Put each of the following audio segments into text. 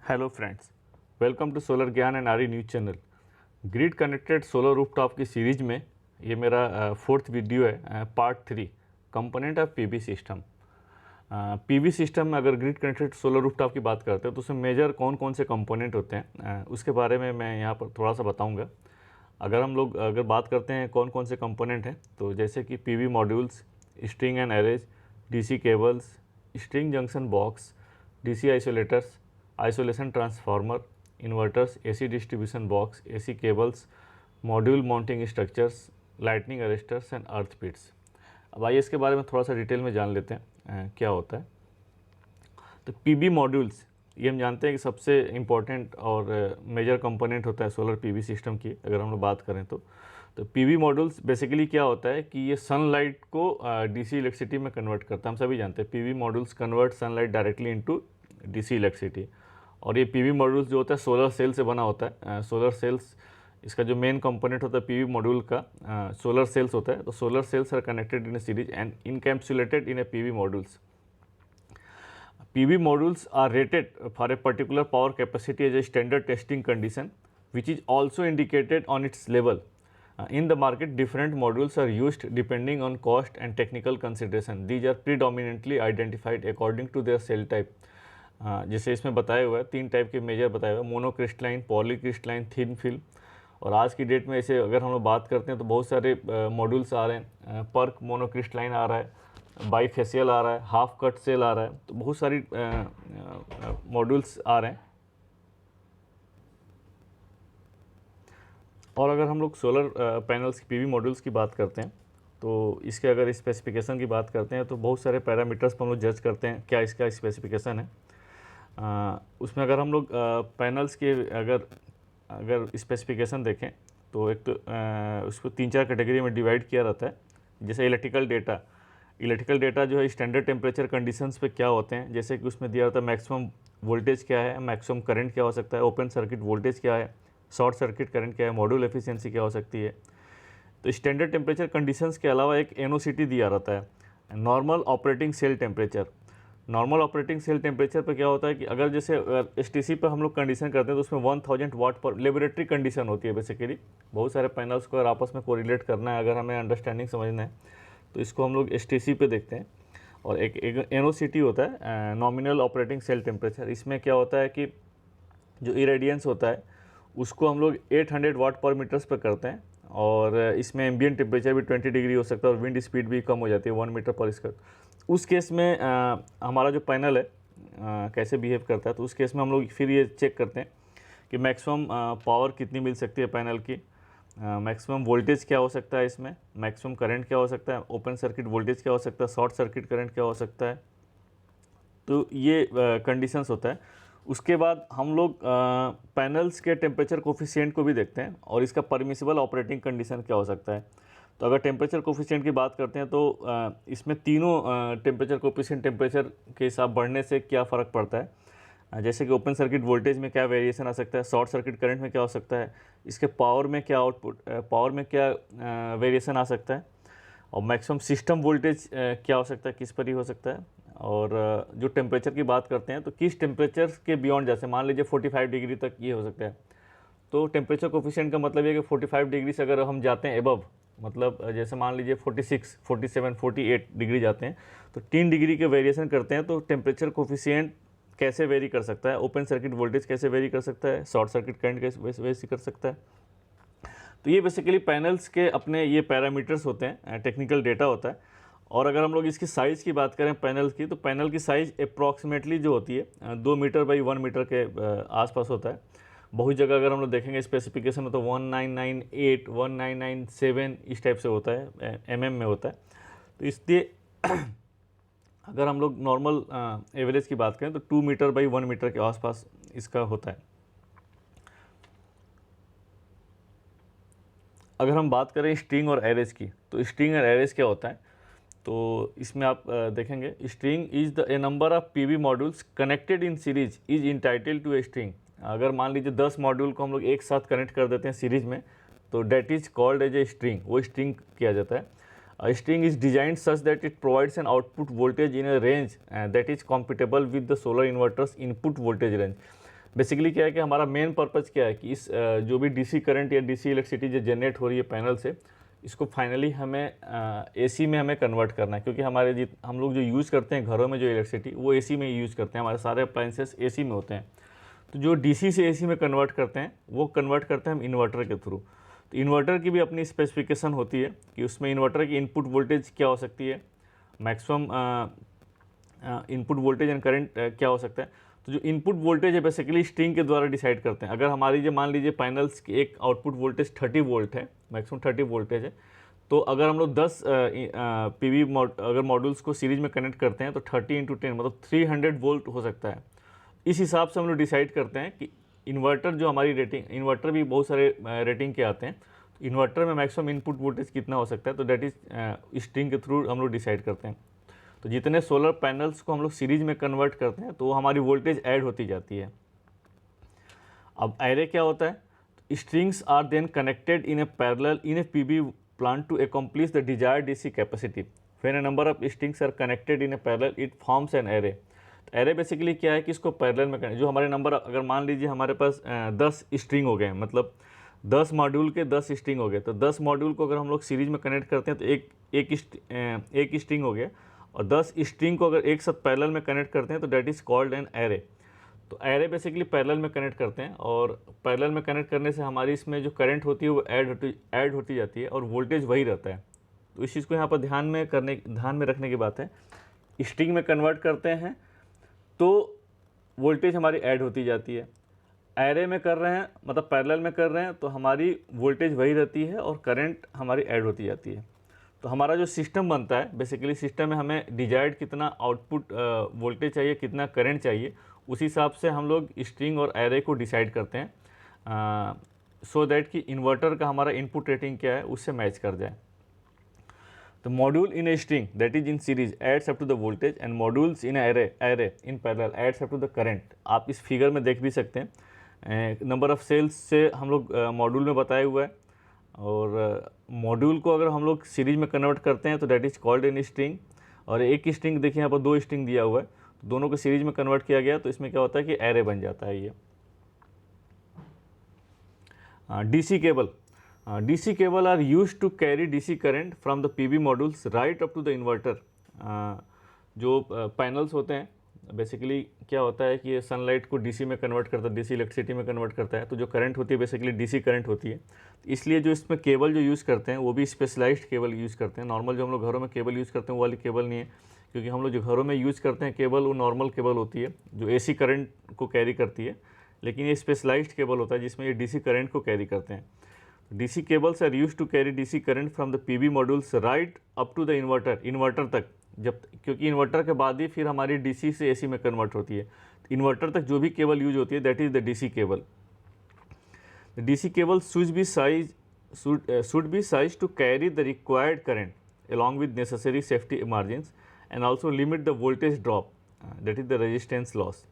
Hello friends, welcome to solar Gyan and आरी news channel. Grid connected solar rooftop की series में ये मेरा फोर्थ वीडियो है, part 3 component of PV system. PV system में अगर ग्रिड कनेक्टेड सोलर रूफटॉप की बात करते हैं तो उसमें मेजर कौन कौन से कंपोनेंट होते हैं, उसके बारे में मैं यहाँ पर थोड़ा सा बताऊँगा। अगर बात करते हैं कौन कौन से कंपोनेंट हैं, तो जैसे कि PV modules, string and arrays, DC cables, string junction box, DC isolators, isolation transformer, inverters, AC distribution box, AC cables, module mounting structures, lightning arresters and earth pits. अब आइए इसके बारे में थोड़ा सा डिटेल में जान लेते हैं क्या होता है। तो पीवी मॉड्यूल्स, ये हम जानते हैं कि सबसे इम्पोर्टेंट और मेजर कंपोनेंट होता है सोलर पीवी सिस्टम की। अगर हम लोग बात करें तो पीवी मॉड्यूल्स बेसिकली क्या होता है कि ये सनलाइट को डीसी इलेक्ट्रिसिटी में कन्वर्ट करता है। हम सभी जानते हैं PV modules convert sunlight directly into DC electricity. और ये पीवी मॉड्यूल्स जो होता है सोलर सेल से बना होता है। सोलर सेल्स, इसका जो मेन कंपोनेंट होता है पीवी मॉड्यूल का, सोलर सेल्स होता है। तो solar cells are connected in a series and encapsulated in a PV modules. PV modules are rated for a particular power capacity as a standard testing condition, which is also indicated on its label. In the market, different modules are used depending on cost and technical consideration. These are predominantly identified according to their cell type. जैसे इसमें बताया हुआ है, 3 type के major बताया हुआ है: monocrystalline, polycrystalline, thin film. और आज की डेट में ऐसे अगर हम लोग बात करते हैं तो बहुत सारे मॉड्यूल्स आ रहे हैं। पर्क मोनोक्रिस्टलाइन आ रहा है, बाईफेशियल आ रहा है, हाफ कट सेल आ रहा है। तो बहुत सारी मॉड्यूल्स आ रहे हैं। और अगर हम लोग सोलर पैनल्स की पीवी मॉड्यूल्स की बात करते हैं तो इसके अगर स्पेसिफिकेशन की बात करते हैं तो बहुत सारे पैरामीटर्स पर हम लोग जज करते हैं क्या इसका स्पेसिफिकेशन है। उसमें अगर हम लोग पैनल्स के अगर स्पेसिफिकेशन देखें तो एक तो उसको 3-4 कैटेगरी में डिवाइड किया रहता है। जैसे इलेक्ट्रिकल डेटा जो है स्टैंडर्ड टेम्परेचर कंडीशंस पे क्या होते हैं, जैसे कि उसमें दिया रहता है मैक्सिमम वोल्टेज क्या है, मैक्सिमम करंट क्या हो सकता है, ओपन सर्किट वोल्टेज क्या है, शॉर्ट सर्किट करंट क्या है, मॉड्यूल एफिशिएंसी क्या हो सकती है। तो स्टैंडर्ड टेम्परेचर कंडीशंस के अलावा एक एनओसीटी दिया रहता है, normal operating cell temperature. Normal operating cell temperature पे क्या होता है कि अगर जैसे एसटीसी पर हम लोग कंडीशन करते हैं तो उसमें 1000 वाट पर लेबोरेटरी कंडीशन होती है। बेसिकली बहुत सारे पैनल्स को अगर आपस में कोरिलेट करना है, अगर हमें अंडरस्टैंडिंग समझना है तो इसको हम लोग एसटीसी पे देखते हैं। और एक एनओसीटी होता है, नॉमिनल ऑपरेटिंग सेल टेम्परेचर। इसमें क्या होता है कि जो इरेडियंस होता है उसको हम लोग 800 वाट पर मीटर्स पर करते हैं। और इसमें एम्बिएंट टेम्परेचर भी 20 डिग्री हो सकता है और विंड स्पीड भी कम हो जाती है 1 मीटर पर स्क्वायर। उस केस में हमारा जो पैनल है कैसे बिहेव करता है, तो उस केस में हम लोग फिर ये चेक करते हैं कि मैक्सिमम पावर कितनी मिल सकती है पैनल की, मैक्सिमम वोल्टेज क्या हो सकता है, इसमें मैक्सिमम करंट क्या हो सकता है, ओपन सर्किट वोल्टेज क्या हो सकता है, शॉर्ट सर्किट करंट क्या हो सकता है। तो ये कंडीशंस होता है। उसके बाद हम लोग पैनल्स के टेम्परेचर कोफिशिएंट को भी देखते हैं और इसका परमिसिबल ऑपरेटिंग कंडीशन क्या हो सकता है। तो अगर टेम्परेचर कोफिशिएंट की बात करते हैं तो इसमें तीनों टेम्परेचर कोफिशिएंट टेम्परेचर के हिसाब बढ़ने से क्या फ़र्क पड़ता है। जैसे कि ओपन सर्किट वोल्टेज में क्या वेरिएशन आ सकता है, शॉर्ट सर्किट करंट में क्या हो सकता है, इसके पावर में क्या पावर में क्या वेरिएशन आ सकता है, और मैक्सिमम सिस्टम वोल्टेज क्या हो सकता है, किस पर ही हो सकता है। और जो टेम्परेचर की बात करते हैं तो किस टेम्परेचर के बियॉन्ड, जैसे मान लीजिए 45 डिग्री तक ये हो सकता है। तो टेम्परेचर कोफिशिएंट का मतलब ये कि 45 डिग्री से अगर हम जाते हैं एबव, मतलब जैसे मान लीजिए 46, 47, 48 डिग्री जाते हैं तो 3 डिग्री के वेरिएशन करते हैं। तो टेम्परेचर कोफिशिएंट कैसे वेरी कर सकता है, ओपन सर्किट वोल्टेज कैसे वेरी कर सकता है, शॉर्ट सर्किट करंट कैसे वेरी कर सकता है। तो ये बेसिकली पैनल्स के अपने ये पैरामीटर्स होते हैं, टेक्निकल डेटा होता है। और अगर हम लोग इसकी साइज़ की बात करें पैनल की, तो पैनल की साइज़ अप्रॉक्सीमेटली जो होती है 2 मीटर बाई 1 मीटर के आसपास होता है। बहुत जगह अगर हम लोग देखेंगे स्पेसिफिकेशन में तो 1998, 1997 इस टाइप से होता है, mm में होता है। तो इसलिए अगर हम लोग नॉर्मल एवरेज की बात करें तो 2 मीटर बाई 1 मीटर के आसपास इसका होता है। अगर हम बात करें स्ट्रिंग और एरेज की, तो स्ट्रिंग और एरेज क्या होता है, तो इसमें आप देखेंगे string is the a number of PV modules connected in series is entitled to a string. अगर मान लीजिए 10 मॉड्यूल को हम लोग एक साथ कनेक्ट कर देते हैं सीरीज में, तो that is called as a string, वो स्ट्रिंग किया जाता है। String is design such that it provides an output voltage in a range that is compatible with the solar inverters input voltage range. Basically क्या है कि हमारा main purpose क्या है कि इस जो भी डीसी करंट या डीसी इलेक्ट्रिसिटी जो जनरेट हो रही है पैनल से, इसको फाइनली हमें एसी में हमें कन्वर्ट करना है, क्योंकि हमारे हम लोग जो यूज़ करते हैं घरों में जो इलेक्ट्रिसिटी वो एसी में यूज़ करते हैं, हमारे सारे अप्लाइंसेस एसी में होते हैं। तो जो डीसी से एसी में कन्वर्ट करते हैं वो कन्वर्ट करते हैं हम इन्वर्टर के थ्रू। तो इन्वर्टर की भी अपनी स्पेसिफिकेशन होती है कि उसमें इन्वर्टर की इनपुट वोल्टेज क्या हो सकती है, maximum input voltage and current क्या हो सकता है। तो जो इनपुट वोल्टेज है बेसिकली स्ट्रिंग के द्वारा डिसाइड करते हैं। अगर हमारी जो मान लीजिए पैनल्स की एक आउटपुट वोल्टेज 30 वोल्ट है, मैक्सिमम 30 वोल्टेज है, तो अगर हम लोग 10 पीवी अगर मॉड्यूल्स को सीरीज में कनेक्ट करते हैं तो 30 इंटू 10 मतलब 300 वोल्ट हो सकता है। इस हिसाब से हम लोग डिसाइड करते हैं कि इन्वर्टर जो हमारी रेटिंग, इन्वर्टर भी बहुत सारे रेटिंग के आते हैं, तो इन्वर्टर में मैक्सिमम इनपुट वोल्टेज कितना हो सकता है, तो दैट इज स्ट्रिंग के थ्रू हम लोग डिसाइड करते हैं। तो जितने सोलर पैनल्स को हम लोग सीरीज में कन्वर्ट करते हैं तो हमारी वोल्टेज ऐड होती जाती है। अब एरे क्या होता है, strings are then connected in a parallel in a PV plant to accomplish the desired DC capacity. When a number of strings are connected in a parallel, it forms an array. तो array basically क्या है कि इसको parallel में connect, जो हमारे number, अगर मान लीजिए हमारे पास 10 स्ट्रिंग हो गए, मतलब 10 मॉड्यूल के 10 स्ट्रिंग हो गए, तो 10 मॉड्यूल को अगर हम लोग सीरीज में कनेक्ट करते हैं तो एक स्ट्रिंग हो गया, और 10 स्ट्रिंग को अगर एक साथ पैरेलल में कनेक्ट करते हैं तो that is called an array. तो एरे बेसिकली पैरेलल में कनेक्ट करते हैं, और पैरेलल में कनेक्ट करने से हमारी इसमें जो करंट होती है वो ऐड होती जाती है और वोल्टेज वही रहता है। तो इस चीज़ को यहाँ पर ध्यान में रखने की बात है। स्ट्रिंग में कन्वर्ट करते हैं तो वोल्टेज हमारी ऐड होती जाती है, एरे में कर रहे हैं मतलब पैरेलल में कर रहे हैं तो हमारी वोल्टेज वही रहती है और करंट हमारी ऐड होती जाती है। तो हमारा जो सिस्टम बनता है बेसिकली, सिस्टम में हमें डिजायर्ड कितना आउटपुट वोल्टेज चाहिए, कितना करंट चाहिए, उसी हिसाब से हम लोग स्ट्रिंग और एरे को डिसाइड करते हैं, सो दैट कि इन्वर्टर का हमारा इनपुट रेटिंग क्या है उससे मैच कर जाए। तो module in a string that is in series adds up to the voltage and modules in array in parallel adds up to the current. आप इस फिगर में देख भी सकते हैं, नंबर ऑफ सेल्स से हम लोग मॉड्यूल में बताया हुआ है, और मॉड्यूल को अगर हम लोग सीरीज में कन्वर्ट करते हैं तो that is called an string. और एक स्ट्रिंग देखिए यहाँ पर 2 स्ट्रिंग दिया हुआ है, तो दोनों को सीरीज में कन्वर्ट किया गया तो इसमें क्या होता है कि एरे बन जाता है ये। DC cable, DC cable are used to carry DC current from the PV modules right up to the inverter. जो पैनल्स होते हैं बेसिकली क्या होता है कि ये सनलाइट को डीसी में कन्वर्ट करता है, डीसी इलेक्ट्रिसिटी में कन्वर्ट करता है, तो जो करंट होती है बेसिकली डीसी करंट होती है। इसलिए जो इसमें केबल जो यूज़ करते हैं वो भी स्पेशलाइज्ड केबल यूज़ करते हैं। नॉर्मल जो हम लोग घरों में केबल यूज़ करते हैं वो वाली केबल नहीं है, क्योंकि हम लोग जो घरों में यूज़ करते हैं केबल वो नॉर्मल केबल होती है जो एसी करंट को कैरी करती है, लेकिन ये स्पेशलाइज्ड केबल होता है जिसमें ये डीसी करंट को कैरी करते हैं। DC cables are used to carry DC current from the PV modules right up to the inverter तक, जब, क्योंकि इन्वर्टर के बाद ही फिर हमारी डीसी से एसी में कन्वर्ट होती है। तो इन्वर्टर तक जो भी केबल यूज होती है that is the DC cable. The DC cable should be sized to carry the required current along with necessary safety margins and also limit the voltage drop, that is the resistance loss.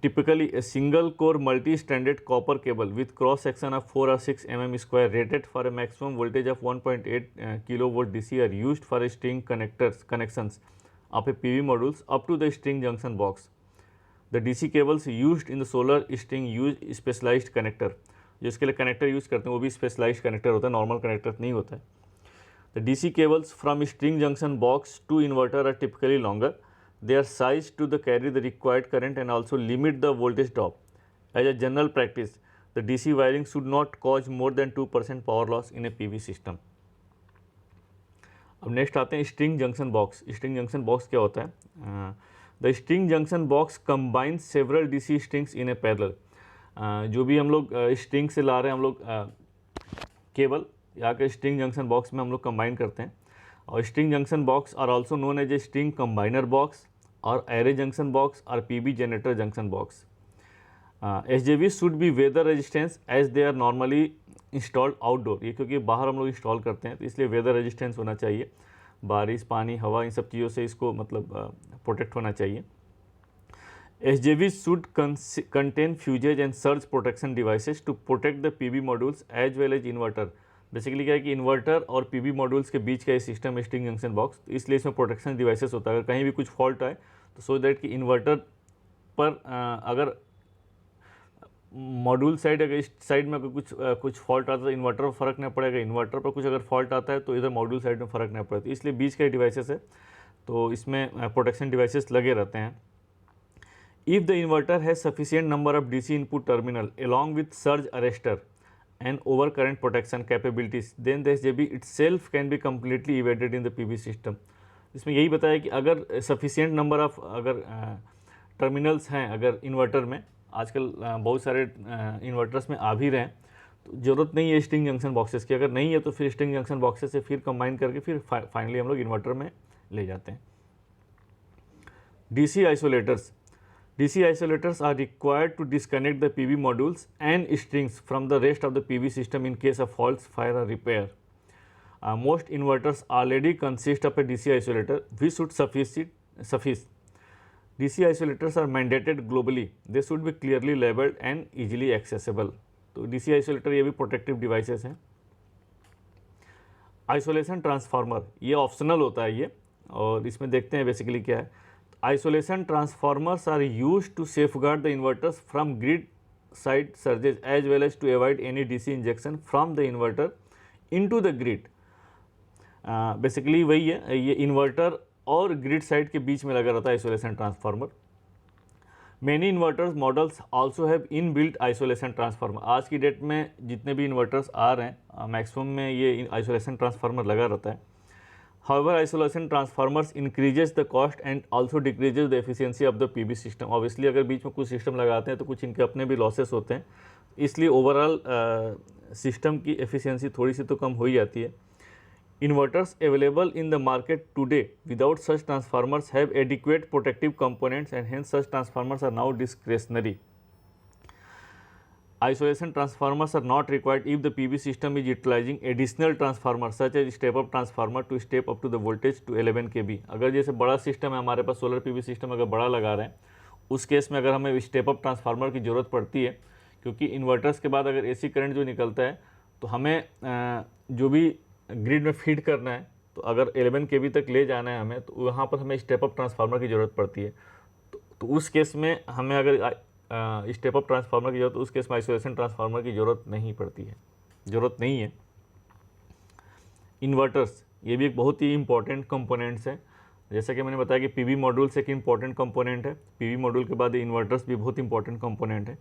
Typically a single core multi-stranded copper cable with cross section of 4 or 6 mm square rated for a maximum voltage of 1.8 kilovolt DC are used for a string connections of a PV modules up to the string junction box. The DC cables used in the solar string use specialized connector. जो इसके लिए connector use करते हैं वो भी specialised connector होता है, normal connector नहीं होता है। The DC cables from string junction box to inverter are typically longer. They are sized to the carry the required current and also limit the voltage drop. As a general practice, the DC wiring should not cause more than 2% power loss in a PV system. अब next आते हैं string junction box. String junction box क्या होता है? The string junction box combines several DC strings in a parallel. जो भी हम लोग स्ट्रिंग से ला रहे हैं हम लोग केबल या के स्ट्रिंग जंक्शन बॉक्स में हम लोग कंबाइन करते हैं. और string junction box are also known as a string combiner box और एरे जंक्शन बॉक्स और PV generator junction box. SJB should be weather resistance as they are normally installed outdoor. ये क्योंकि बाहर हम लोग इंस्टॉल करते हैं तो इसलिए वेदर रेजिस्टेंस होना चाहिए. बारिश, पानी, हवा, इन सब चीज़ों से इसको मतलब प्रोटेक्ट होना चाहिए. SJB should contain fuses and surge protection devices to protect the PV modules as well as inverter. Basically क्या है कि इन्वर्टर और पीवी मॉड्यूल्स के बीच का ये सिस्टम है स्ट्रिंग जंक्शन बॉक्स, तो इसलिए इसमें प्रोटेक्शन डिवाइसेस होता है. अगर कहीं भी कुछ फॉल्ट आए तो सो दैट कि इन्वर्टर पर अगर मॉड्यूल साइड अगर इस साइड में अगर कुछ फॉल्ट आता है तो इन्वर्टर पर फ़र्क नहीं पड़ेगा, इन्वर्टर पर कुछ अगर फॉल्ट आता है तो इधर मॉड्यूल साइड में फ़र्क नहीं पड़ता, इसलिए बीच के डिवाइसेस है तो इसमें प्रोटेक्शन डिवाइसेस लगे रहते हैं। If the inverter has sufficient number of DC input terminal along with surge arrester and over current protection capabilities, then the SJB itself can be completely evaded in the PV system। इसमें यही बताया कि अगर sufficient number of अगर terminals हैं अगर inverter में, आजकल बहुत सारे इन्वर्टर्स में आ भी रहे हैं, तो ज़रूरत नहीं है स्ट्रिंग जंक्शन बॉक्सेस की, अगर नहीं है तो फिर स्ट्रिंग जंक्शन बॉक्सेस से फिर कंबाइन करके फिर फाइनली हम लोग इन्वर्टर में ले जाते हैं। DC isolators, DC isolators are required to disconnect the PV modules and strings from the rest of the PV system in case of faults, fire or repair। Most inverters already consist of a DC isolator which should suffice। DC isolators are mandated globally, they should be clearly labeled and easily accessible। तो DC isolator ये भी protective devices हैं। Isolation transformer ये optional होता है ये, और इसमें देखते हैं बेसिकली क्या है। Isolation transformers are used to safeguard the inverters from grid side surges as well as to avoid any DC injection from the inverter into the grid। Basically वही है, ये इन्वर्टर और ग्रिड साइड के बीच में लगा रहता है isolation transformer. Many inverters models also have in built isolation transformer. आज की डेट में जितने भी इन्वर्टर्स आ रहे हैं मैक्सिमम में ये आइसोलेशन ट्रांसफार्मर लगा रहता है। However, isolation transformers increases the cost and also decreases the efficiency of the PV system। Obviously अगर बीच में कुछ सिस्टम लगाते हैं तो कुछ इनके अपने भी लॉसेस होते हैं, इसलिए ओवरऑल सिस्टम की एफिशिएंसी थोड़ी सी तो कम हो ही जाती है। Inverters available in the market today without such transformers have adequate protective components and hence such transformers are now discretionary। Isolation transformers are not required if the PV system is utilizing additional transformers such as step-up transformer to step up to the voltage to 11 kV। अगर जैसे बड़ा system है हमारे पास, solar PV system अगर बड़ा लगा रहे हैं, उस केस में अगर हमें स्टेप-अप ट्रांसफार्मर की ज़रूरत पड़ती है, क्योंकि इन्वर्टर्स के बाद अगर AC करंट जो निकलता है तो हमें जो भी ग्रिड में फीड करना है, तो अगर 11 kV तक ले जाना है हमें, तो वहाँ पर हमें स्टेप-अप ट्रांसफार्मर की ज़रूरत पड़ती है। तो उस केस में हमें अगर स्टेप अप ट्रांसफार्मर की जरूरत, उस केस में आइसोलेशन ट्रांसफार्मर की ज़रूरत नहीं पड़ती है, ज़रूरत नहीं है। इन्वर्टर्स ये भी एक बहुत ही इंपॉर्टेंट कंपोनेंट्स हैं। जैसा कि मैंने बताया कि पीवी मॉड्यूल्स एक इंपॉर्टेंट कंपोनेंट है, पीवी मॉड्यूल के बाद इन्वर्टर्स भी बहुत इंपॉर्टेंट कंपोनेंट है,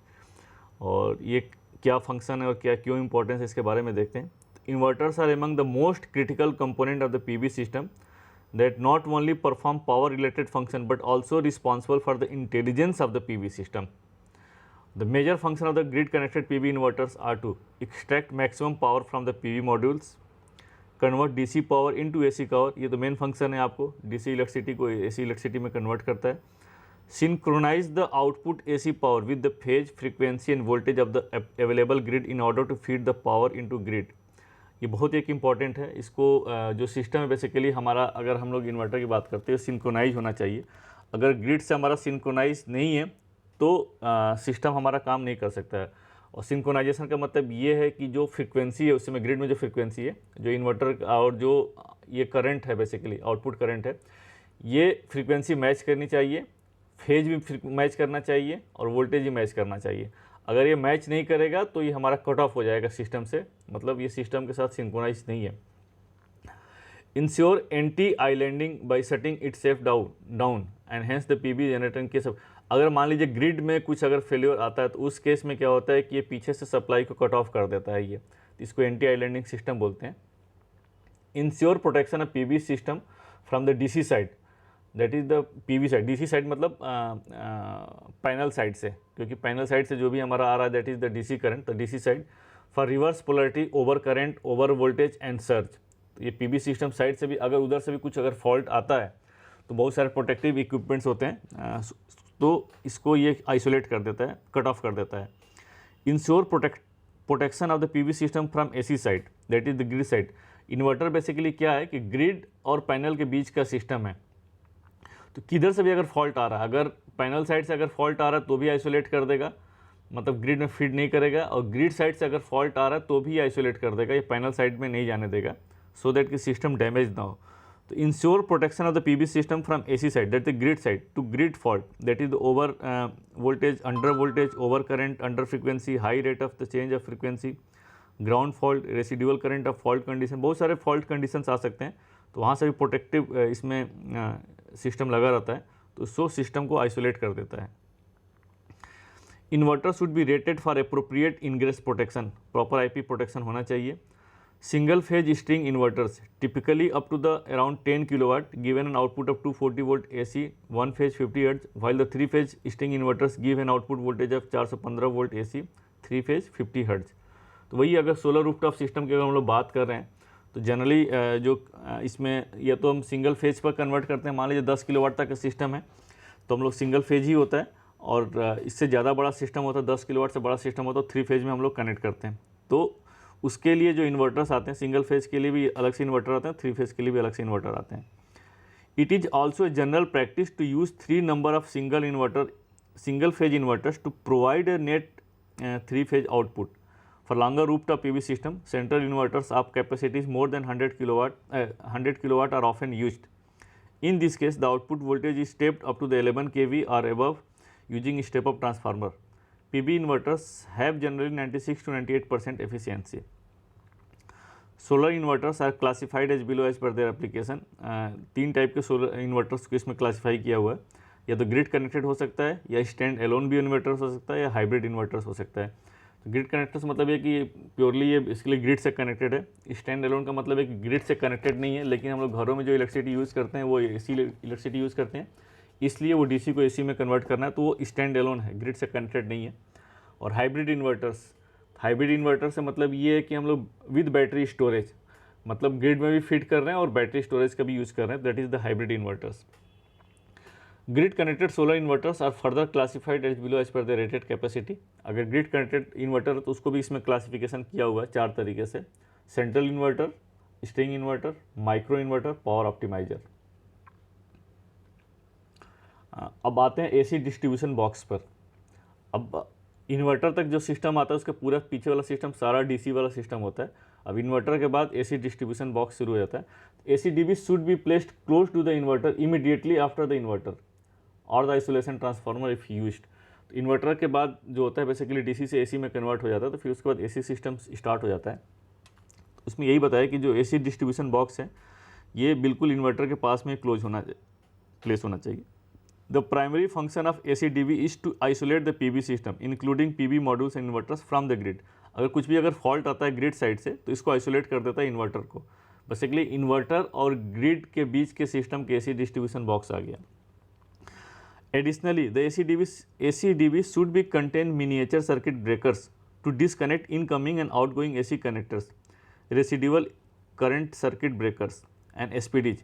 और ये क्या फंक्शन है और क्या क्यों इंपॉर्टेंस है इसके बारे में देखते हैं। Inverters are among the most critical component of the PV system that not only perform power related function but also responsible for the intelligence of the PV system। The major function of the grid connected PV inverters are to extract maximum power from the PV modules, convert DC power into AC power, ये तो main function है, आपको DC electricity को AC electricity में convert करता है। Synchronize the output AC power with the phase, frequency and voltage of the available grid in order to feed the power into grid। ये बहुत एक इम्पॉर्टेंट है। इसको जो सिस्टम है बेसिकली हमारा, अगर हम लोग इन्वर्टर की बात करते हैं, सिंक्रोनाइज होना चाहिए। अगर ग्रिड से हमारा सिंक्रोनाइज नहीं है तो सिस्टम हमारा काम नहीं कर सकता है। और सिंक्रोनाइजेशन का मतलब ये है कि जो फ्रीक्वेंसी है उसमें, ग्रिड में जो फ्रीक्वेंसी है, जो इन्वर्टर और जो ये करंट है बेसिकली आउटपुट करंट है, ये फ्रीक्वेंसी मैच करनी चाहिए, फेज भी मैच करना चाहिए और वोल्टेज भी मैच करना चाहिए। अगर ये मैच नहीं करेगा तो ये हमारा कट ऑफ हो जाएगा सिस्टम से, मतलब ये सिस्टम के साथ सिंक्रोनाइज नहीं है। Ensure anti islanding by shutting it safe down and hence the PV generator के सब। अगर मान लीजिए ग्रिड में कुछ अगर फेलियर आता है तो उस केस में क्या होता है कि ये पीछे से सप्लाई को कट ऑफ कर देता है, ये इसको एंटी आइलैंडिंग सिस्टम बोलते हैं। Ensure protection of PV system from the DC side, that is the PV side. DC side मतलब पैनल साइड से, क्योंकि पैनल साइड से जो भी हमारा आ रहा है that is the DC current, तो DC side for reverse polarity, over current, over voltage and surge. ये पीवी सिस्टम साइड से भी अगर उधर से भी कुछ अगर फॉल्ट आता है तो बहुत सारे प्रोटेक्टिव इक्विपमेंट्स होते हैं, तो इसको ये आइसोलेट कर देता है, कट ऑफ कर देता है। Ensure protection of the PV system from AC side, that is the grid side. Inverter basically क्या है कि ग्रिड और पैनल के बीच का सिस्टम है, तो किधर से भी अगर फॉल्ट आ रहा है, अगर पैनल साइड से अगर फॉल्ट आ रहा है तो भी आइसोलेट कर देगा, मतलब ग्रिड में फीड नहीं करेगा, और ग्रिड साइड से अगर फॉल्ट आ रहा है तो भी आइसोलेट कर देगा, ये पैनल साइड में नहीं जाने देगा, सो दैट कि सिस्टम डैमेज ना हो। तो ensure protection of the PV system from AC side that the grid side to grid fault that is the over voltage, under voltage, over current, under frequency, high rate of the change of frequency, ground fault, residual current of fault condition, बहुत सारे fault conditions आ सकते हैं। तो वहाँ से भी protective इसमें system लगा रहता है, तो सो सिस्टम को आइसोलेट कर देता है। Inverter should be rated for appropriate ingress protection, proper IP protection होना चाहिए। Single phase string inverters typically up to the around 10 kilowatt given an output of 240 volt AC, one phase 50 hertz, while the 3 phase string inverters give an output voltage of 415 volt AC, 3 phase 50 hertz. तो वही अगर solar rooftop system की अगर हम लोग बात कर रहे हैं तो जनरली जो इसमें या तो हम सिंगल फेज पर कन्वर्ट करते हैं, मान लीजिए 10 किलोवाट तक का सिस्टम है तो हम लोग सिंगल फेज ही होता है, और इससे ज़्यादा बड़ा सिस्टम होता है, 10 किलोवाट से बड़ा सिस्टम होता है, तो 3 फेज में हम लोग कनेक्ट करते हैं। तो उसके लिए जो इन्वर्टर्स आते हैं, सिंगल फेज के लिए भी अलग से इन्वर्टर आते हैं, 3 फेज के लिए भी अलग से इन्वर्टर आते हैं। It is also a general practice to use 3 number of single phase inverters to provide a net 3 phase output for longer rooftop PV system. Central inverters of capacities more than 100 kilowatt are often used. In this case, the output voltage is stepped up to the 11 kV or above using step-up transformer. PV inverters have generally 96 to 98% efficiency. Solar inverters are classified as below as per their application. 3 type के solar inverters को इसमें classify किया हुआ है, या तो grid connected हो सकता है, या स्टैंड एलोन भी इन्वर्टर्स हो सकता है, या हाइब्रिड इन्वर्टर्स हो सकता है। ग्रिड कनेक्टर्स मतलब है कि प्योरली ये इसके लिए ग्रिड से कनेक्टेड है। स्टैंड एलोन का मतलब है कि ग्रिड से कनेक्टेड नहीं है, लेकिन हम लोग घरों में जो इलेक्ट्रिसिटी यूज़ करते हैं वो AC इलेक्ट्रिसिटी यूज़ करते हैं, इसलिए वो DC को AC में कन्वर्ट करना है, तो वो स्टैंड एलोन है, ग्रिड से कनेक्टेड नहीं है। और हाइब्रिड इन्वर्टर से मतलब ये है कि हम लोग विद बैटरी स्टोरेज, मतलब ग्रिड में भी फिट कर रहे हैं और बैटरी स्टोरेज का भी यूज़ कर रहे हैं, that is the hybrid inverters. Grid connected solar inverters are further classified as below as per the rated capacity. अगर ग्रिड कनेक्टेड इन्वर्टर है तो उसको भी इसमें क्लासिफिकेशन किया हुआ है 4 तरीके से: central inverter, string inverter, micro inverter, power optimizer. अब आते हैं AC डिस्ट्रीब्यूशन बॉक्स पर। अब इन्वर्टर तक जो सिस्टम आता है उसके पूरा पीछे वाला सिस्टम सारा DC वाला सिस्टम होता है। अब इन्वर्टर के बाद AC डिस्ट्रीब्यूशन बॉक्स शुरू हो जाता है। ACDB should be placed close to the inverter immediately after the inverter और the isolation transformer if used. तो इन्वर्टर के बाद जो होता है बेसिकली DC से AC में कन्वर्ट हो जाता है, तो फिर उसके बाद AC सिस्टम स्टार्ट हो जाता है। उसमें यही बताया कि जो AC डिस्ट्रीब्यूशन बॉक्स है ये बिल्कुल इन्वर्टर के पास में प्लेस होना चाहिए। The primary function of ACDB is to isolate the PV system including PV modules and inverters from the grid. अगर फॉल्ट आता है ग्रिड साइड से तो इसको आइसोलेट कर देता है इन्वर्टर को। बेसिकली इन्वर्टर और ग्रिड के बीच के सिस्टम के AC डिस्ट्रीब्यूशन बॉक्स आ गया। Additionally, the ACDB should be contain miniature circuit breakers to disconnect incoming and outgoing AC connectors, residual current circuit breakers, and SPDs.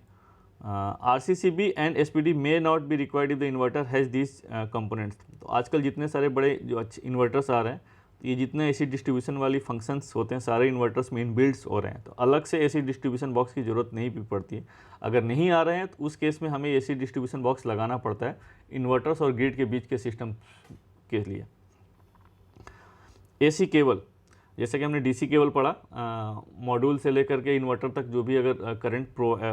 RCCB and SPD may not be required if the inverter has these components. तो आजकल जितने सारे बड़े जो inverters आ रहे हैं, ये जितने AC डिस्ट्रीब्यूशन वाली फंक्शंस होते हैं सारे इन्वर्टर्स में इनबिल्ट्स हो रहे हैं, तो अलग से AC डिस्ट्रीब्यूशन बॉक्स की ज़रूरत नहीं भी पड़ती है। अगर नहीं आ रहे हैं तो उस केस में हमें AC डिस्ट्रीब्यूशन बॉक्स लगाना पड़ता है इन्वर्टर्स और ग्रिड के बीच के सिस्टम के लिए। AC केबल, जैसे कि हमने DC केबल पढ़ा, मॉड्यूल से लेकर के इन्वर्टर तक जो भी अगर करंट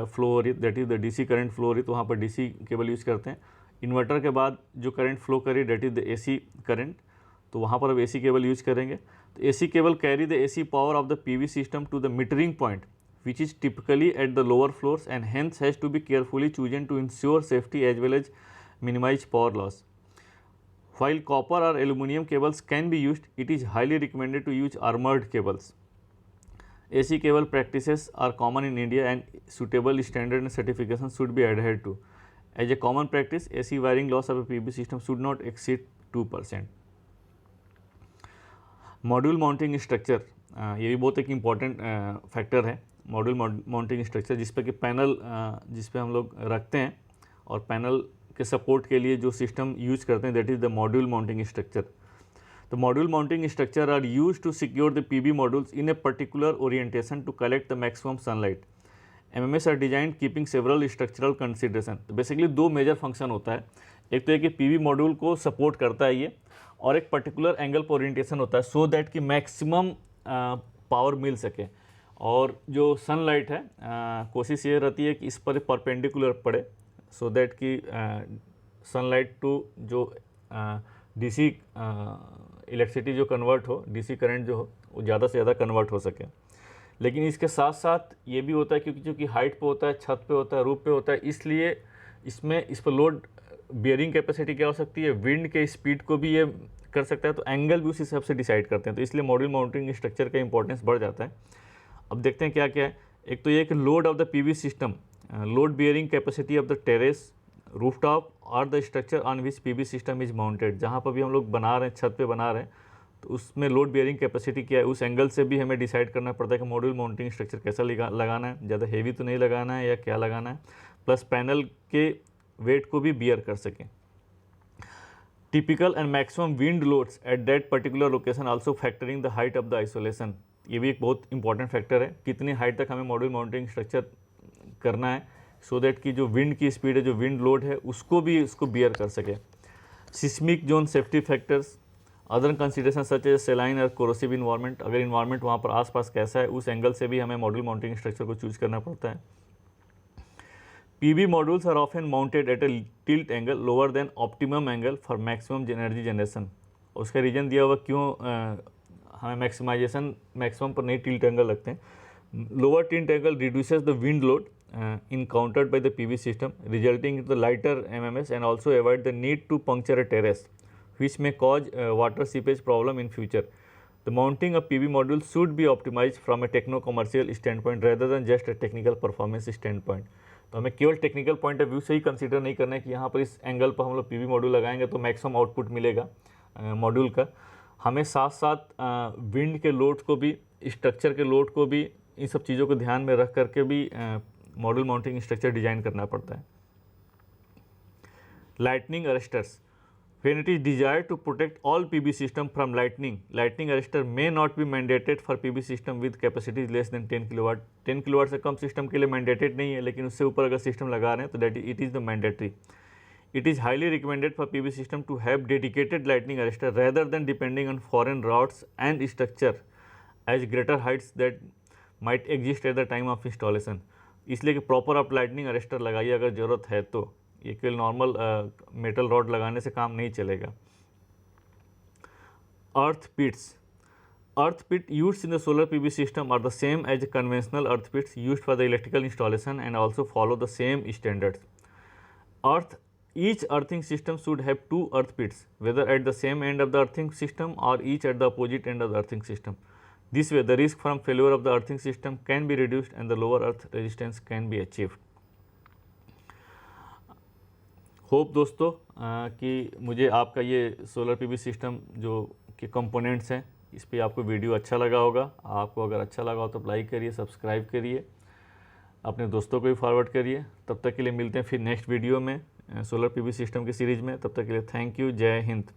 फ्लो हो रही है, that is the DC current flow हो रही है, तो वहाँ पर DC केबल यूज़ करते हैं। इन्वर्टर के बाद जो करंट फ्लो करी that is the AC current, तो वहाँ पर अब AC केबल यूज करेंगे। तो AC cable carry the AC power of the PV system to the metering point which is typically at the lower floors and hence has to be carefully chosen to ensure safety as well as minimize power loss. While copper or aluminum cables can be used, it is highly recommended to use armored cables. AC cable practices are common in India and suitable standard and certifications should be adhered to. As a common practice, AC wiring loss of a PV system should not exceed 2%. Module mounting structure, ये भी बहुत एक important factor है। Module mounting structure जिस पे कि panel जिस पे हम लोग रखते हैं और पैनल के सपोर्ट के लिए जो सिस्टम यूज करते हैं that is the module mounting structure. The module mounting structure are use to secure the PV modules in a particular orientation to collect the maximum sunlight. MMS are design keeping several structural consideration. तो basically 2 major function होता है, एक तो है कि PV module को support करता है ये, और एक पर्टिकुलर एंगल पर ओरिएंटेशन होता है सो दैट कि मैक्सिमम पावर मिल सके। और जो सनलाइट है कोशिश ये रहती है कि इस पर परपेंडिकुलर पड़े, सो दैट कि सनलाइट टू जो डीसी इलेक्ट्रिसिटी जो कन्वर्ट हो, डीसी करंट जो हो वो ज़्यादा से ज़्यादा कन्वर्ट हो सके। लेकिन इसके साथ साथ ये भी होता है क्योंकि चूँकि हाइट पे होता है, छत पे होता है, रूफ पे होता है, इसलिए इसमें इस पर लोड बियरिंग कैपेसिटी क्या हो सकती है, विंड के स्पीड को भी ये कर सकता है, तो एंगल भी उस हिसाब से डिसाइड करते हैं। तो इसलिए मॉड्यूल माउंटिंग स्ट्रक्चर का इंपॉर्टेंस बढ़ जाता है। अब देखते हैं क्या क्या है। एक तो ये कि load of the PV system, load bearing capacity of the terrace, rooftop और the structure on which PV system is mounted. जहाँ पर भी हम लोग बना रहे हैं, छत पे बना रहे हैं, तो उसमें लोड बियरिंग कैपेसिटी क्या है, उस एंगल से भी हमें डिसाइड करना पड़ता है कि मॉड्यूल माउंटिंग स्ट्रक्चर कैसा लगाना है, ज़्यादा हेवी तो नहीं लगाना है या क्या लगाना है, प्लस पैनल के वेट को भी बियर कर सकें। Typical and maximum wind loads at that particular location also factoring the height of the isolation. ये भी एक बहुत इंपॉर्टेंट फैक्टर है, कितनी हाइट तक हमें मॉड्यूल माउंटिंग स्ट्रक्चर करना है, सो दैट कि जो विंड की स्पीड है, जो विंड लोड है, उसको भी उसको बियर कर सके। Seismic zone safety factors, other consideration such as saline और कोरोसिव इन्वायरमेंट। अगर इन्वायरमेंट वहाँ पर आसपास कैसा है, उस एंगल से भी हमें मॉड्यूल माउंटिंग स्ट्रक्चर को चूज करना पड़ता है। PV modules are often mounted at a tilt angle lower than optimum angle for maximum energy generation। उसका रीज़न दिया हुआ क्यों हमें मैक्सिमम पर नहीं टिल्ट एंगल रखते हैं। Lower tilt angle reduces the wind load encountered by the PV system, resulting in the lighter MMS and also avoid the need to puncture a terrace, which may cause water seepage problem in future. The mounting of PV module should be optimized from a techno-commercial standpoint rather than just a technical performance standpoint। तो हमें केवल technical point of view से ही consider नहीं करना है कि यहाँ पर इस एंगल पर हम लोग PV मॉड्यूल लगाएंगे तो मैक्सिमम आउटपुट मिलेगा मॉड्यूल का। हमें साथ साथ विंड के लोड को भी, स्ट्रक्चर के लोड को भी, इन सब चीज़ों को ध्यान में रख करके भी मॉड्यूल माउंटिंग स्ट्रक्चर डिजाइन करना पड़ता है। Lightning arresters, when it is desired to protect all PV system from lightning arrestor may not be mandated for PV system with capacity less than 10 kilowatt. 10 kilowatt से कम system के लिए mandated नहीं है, लेकिन उससे ऊपर अगर सिस्टम लगा रहे हैं तो that it is the mandatory. It is highly recommended for PV system to have dedicated lightning arrester rather than depending on foreign routes and structure as greater heights that might exist at the time of installation. इसलिए कि proper आप lightning arrester लगाइए अगर ज़रूरत है तो, ये केवल नॉर्मल मेटल रॉड लगाने से काम नहीं चलेगा। Earth pit used in the solar PV system are the same as conventional earth pits used for the electrical installation and also follow the same standards. Each earthing system should have 2 earth pits whether at the same end of the earthing system और each at the opposite end of the earthing system. This way the risk from failure of the earthing system can be reduced and the lower earth resistance can be achieved. Hope दोस्तों कि मुझे आपका ये solar PV system जो के components हैं, इस पे आपको वीडियो अच्छा लगा होगा। आपको अगर अच्छा लगा हो तो लाइक करिए, सब्सक्राइब करिए, अपने दोस्तों को भी फॉरवर्ड करिए। तब तक के लिए मिलते हैं फिर नेक्स्ट वीडियो में सोलर PV सिस्टम की सीरीज़ में। तब तक के लिए थैंक यू, जय हिंद।